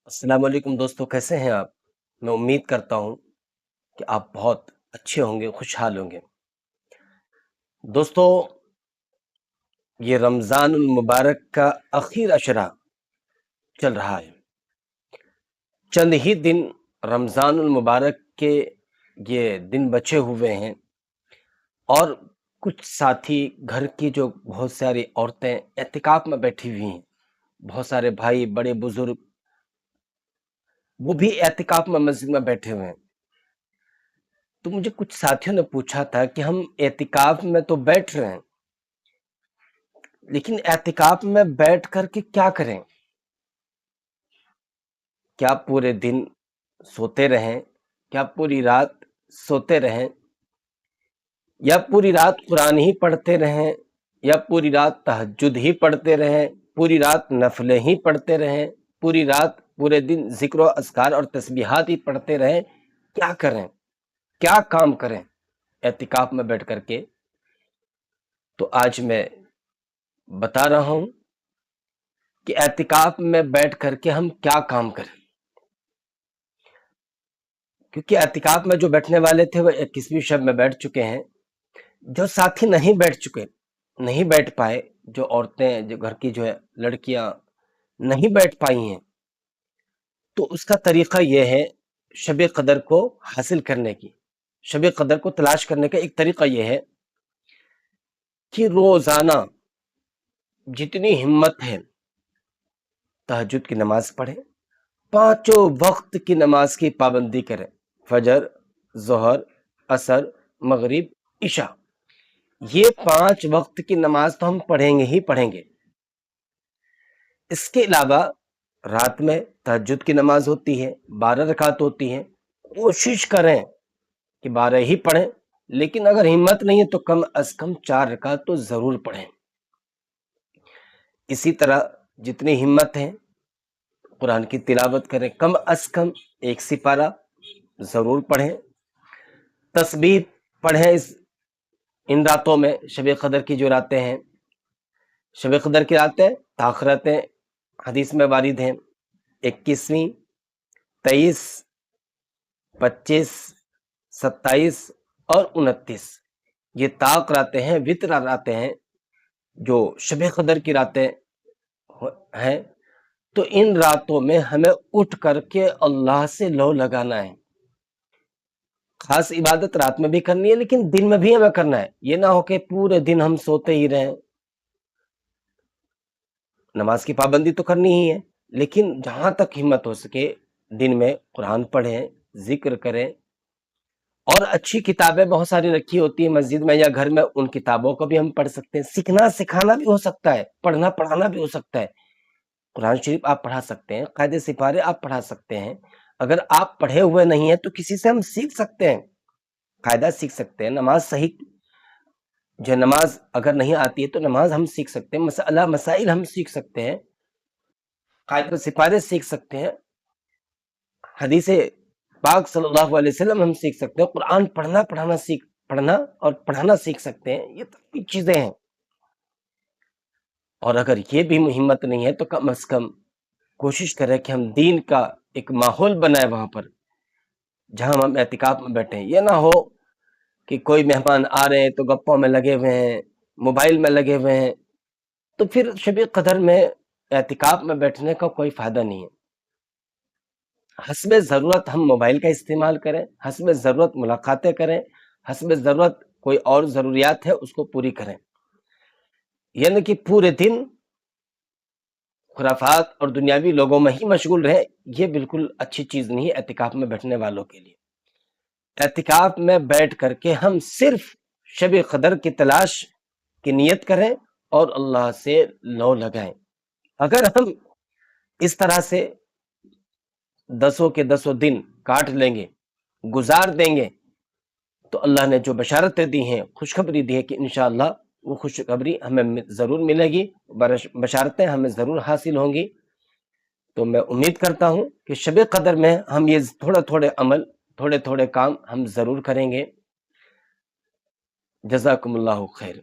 अस्सलाम वालेकुम दोस्तों, कैसे हैं आप? मैं उम्मीद करता हूँ कि आप बहुत अच्छे होंगे, खुशहाल होंगे। दोस्तों, ये रमज़ानुल मुबारक का आखिर अशरा चल रहा है। चंद ही दिन रमज़ानुल मुबारक के ये दिन बचे हुए हैं और कुछ साथी, घर की जो बहुत सारी औरतें एतिकाफ़ में बैठी हुई हैं। बहुत सारे भाई, बड़े बुजुर्ग, वो भी एतिकाफ़ में मस्जिद में बैठे हुए हैं। तो मुझे कुछ साथियों ने पूछा था कि हम एतिकाफ़ में तो बैठ रहे हैं, लेकिन एतिकाफ में बैठ कर के क्या करें? क्या पूरे दिन सोते रहें? क्या पूरी रात सोते रहें? या पूरी रात कुरान ही पढ़ते रहें? या पूरी रात तहज्जुद ही पढ़ते रहें? पूरी रात नफ़लें ही पढ़ते रहें? पूरी रात, पूरे दिन ज़िक्र व अज़कार और तस्बीहात ही पढ़ते रहें? क्या करें? क्या काम करें एतिकाफ में बैठ कर के? तो आज मैं बता रहा हूँ कि एतिकाफ में बैठ कर के हम क्या काम करें। क्योंकि एतिकाफ में जो बैठने वाले थे वो 21वीं शब में बैठ चुके हैं। जो साथी नहीं बैठ चुके, नहीं बैठ पाए, जो औरतें, जो घर की जो है लड़कियां नहीं बैठ पाई हैं, तो उसका तरीका यह है, शब कदर को हासिल करने की, शब कदर को तलाश करने का एक तरीका यह है कि रोजाना जितनी हिम्मत है तहज्जुद की नमाज पढ़ें, पांचों वक्त की नमाज की पाबंदी करें। फजर, जोहर, असर, मगरिब, इशा, ये 5 वक्त की नमाज तो हम पढ़ेंगे ही पढ़ेंगे। इसके अलावा रात में तहज्जुद की नमाज होती है, 12 रकात होती हैं। कोशिश करें कि 12 ही पढ़ें, लेकिन अगर हिम्मत नहीं है तो कम अज कम 4 रकात तो जरूर पढ़ें। इसी तरह जितनी हिम्मत है कुरान की तिलावत करें, कम अज कम 1 सिपारा जरूर पढ़ें। तस्बीह पढ़ें इन रातों में, शब कदर की जो रातें हैं, शब कदर की रातें ताख़रातें हदीस में वारिद हैं। 21वीं, 23, 25, 27 और 29, ये ताक रातें हैं, वित्र रातें हैं, जो शब कदर की रातें हैं। तो इन रातों में हमें उठ करके अल्लाह से लौ लगाना है। खास इबादत रात में भी करनी है, लेकिन दिन में भी हमें करना है। ये ना हो कि पूरे दिन हम सोते ही रहें। नमाज की पाबंदी तो करनी ही है, लेकिन जहां तक हिम्मत हो सके दिन में कुरान पढ़ें, जिक्र करें। और अच्छी किताबें बहुत सारी रखी होती है मस्जिद में या घर में, उन किताबों को भी हम पढ़ सकते हैं। सीखना सिखाना भी हो सकता है, पढ़ना पढ़ाना भी हो सकता है। कुरान शरीफ आप पढ़ा सकते हैं, कायदे सिपारे आप पढ़ा सकते हैं। अगर आप पढ़े हुए नहीं हैं तो किसी से हम सीख सकते हैं, कायदा सीख सकते हैं। नमाज सही, जो नमाज अगर नहीं आती है तो नमाज हम सीख सकते हैं, मसला मसाइल हम सीख सकते हैं, कायदे सिपारे सीख सकते हैं, हदीस पाक सल्लल्लाहु अलैहि वसल्लम हम सीख सकते हैं, कुरान पढ़ना और पढ़ाना सीख सकते हैं। ये तमाम चीजें हैं। और अगर ये भी हिम्मत नहीं है तो कम से कम कोशिश करें कि हम दीन का एक माहौल बनाए वहां पर, जहां हम एतिकाफ में बैठे हैं। ये ना हो कि कोई मेहमान आ रहे हैं तो गप्पों में लगे हुए हैं, मोबाइल में लगे हुए हैं, तो फिर शब कदर में एतिकाफ में बैठने का कोई फायदा नहीं है। हस्ब ज़रूरत हम मोबाइल का इस्तेमाल करें, हस्ब ज़रूरत मुलाकातें करें, हस्ब ज़रूरत कोई और ज़रूरियात है उसको पूरी करें। यानी कि पूरे दिन खुराफात और दुनियावी लोगों में ही मशगूल रहे, ये बिल्कुल अच्छी चीज़ नहीं है एतिकाफ में बैठने वालों के लिए। एतिकाफ में बैठ करके हम सिर्फ शब कदर की तलाश की नियत करें और अल्लाह से लौ लगाएं। अगर हम इस तरह से दसों के दसों दिन काट लेंगे, गुजार देंगे, तो अल्लाह ने जो बशारतें दी हैं, खुशखबरी दी है कि इंशाअल्लाह वो खुशखबरी हमें ज़रूर मिलेगी, बशारतें हमें ज़रूर हासिल होंगी। तो मैं उम्मीद करता हूँ कि शब कदर में हम ये थोड़े थोड़े अमल, थोड़े थोड़े काम हम ज़रूर करेंगे। जज़ाकुमुल्लाहु खैर।